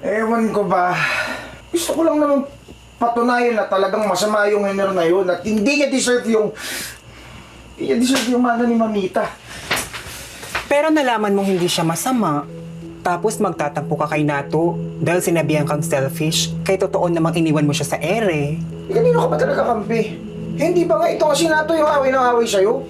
Ewan ko ba. Gusto ko lang naman patunayan na talagang masama yung Henner na yun at hindi niya deserve yung... Hindi niya deserve yung mana ni Mamita. Pero nalaman mong hindi siya masama. Tapos magtatampo ka kay Nato dahil sinabihan kang selfish, kay totoo namang iniwan mo siya sa ere. Eh, kanino ka ba talaga kampi? Eh, hindi ba nga ito kasi Nato yung away ng away sa'yo?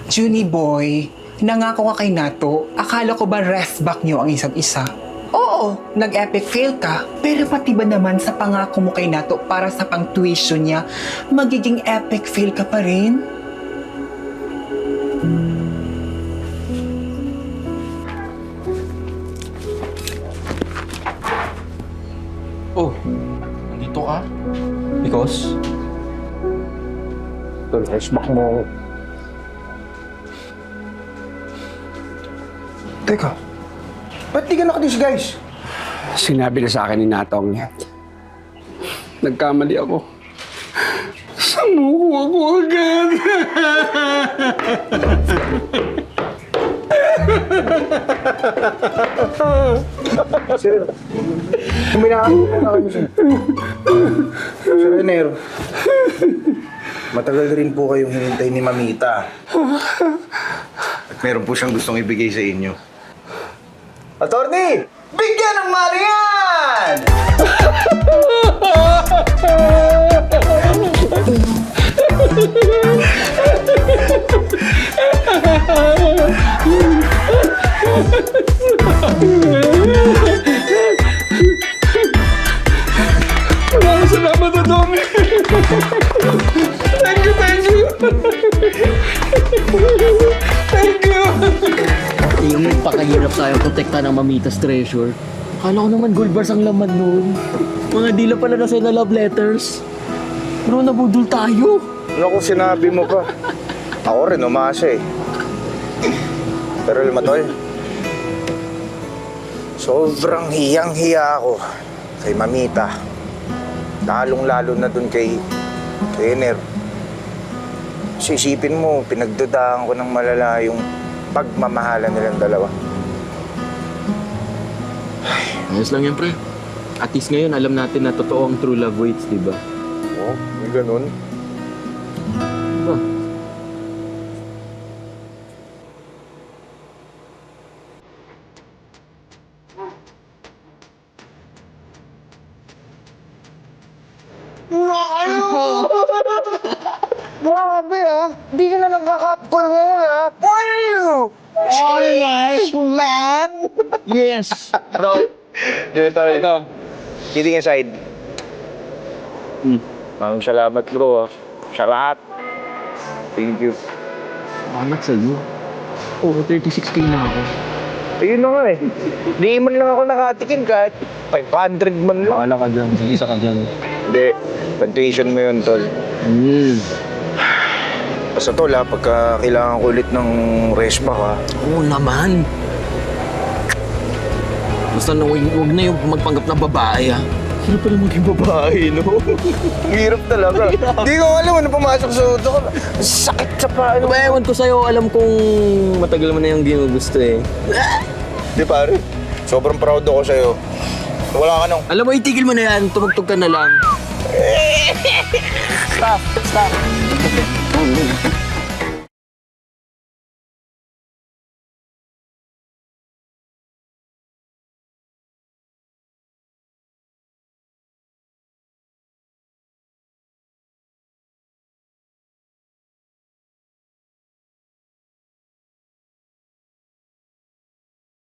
Junie boy, nangako ka kay Nato, akala ko ba rest back niyo ang isa't isa? Oo, nag-epic fail ka, pero pati ba naman sa pangako mo kay Nato para sa pang-tuition niya, magiging epic fail ka pa rin? Oh, nandito ka? Because? Tol, hashback mo ako. Teka, ba't di ka nakadisguise? Sinabi na sa akin ni Natong, nagkamali ako. Samuko ako agad. Sir, kuminaan na kayo, sir. Sir Enero, matagal rin po kayong hinintay ni Mamita. At meron po siyang gustong ibigay sa inyo. Attorney! Bigyan ng mali yan! Salamat na Dom. Thank you, thank you. Thank you. Yung pakahirap tayo protekta ng Mamitas Treasure. Akala ko naman gold bars ang laman nun. Mga dila pala na sa love letters. Pero nabudol tayo. Ano kung sinabi mo pa? Ako rin, umasa eh. Pero alam mo, Tol, sobrang hiyang-hiya ako kay Mamita. Lalong-lalo na dun kay Henner. Isipin mo, pinagdudahan ko ng malala yung pagmamahalan nilang dalawa. Ayos lang yan, pre. At least ngayon, alam natin na totoo ang true love waits, di ba? Oo, may ganun. Diba? Grabe ah! Di ka na nagkakapkol ngayon ah! Wow! Alright, man! Yes! Dito. Kidding aside. Maraming salamat bro ah. Sa lahat. Thank you. Anak sa'yo. Oo, 36K na ako. Ayun na nga eh. Di man lang ako nakatikin kahit 500 man lang. Pakala ka dyan, sige isa ka dyan. Hindi. Punctuation mo yun, Tol. Basta Tol ha, pagka kailangan ko ulit ng rest back ha. Oo naman. Basta huwag na yung magpanggap na babae, ah. Sino pala maging babae, no? Ang hirap talaga. Hindi ko alam ano pumasok sa utak ko. Sakit sa paa. Ano ba, ewan ko sa'yo, alam kong matagal mo na yung ginugusto, eh. Di pare, sobrang proud ako sa'yo. Wala ka nung... Alam mo, itigil mo na yan. Tumugtog ka na lang. Stop!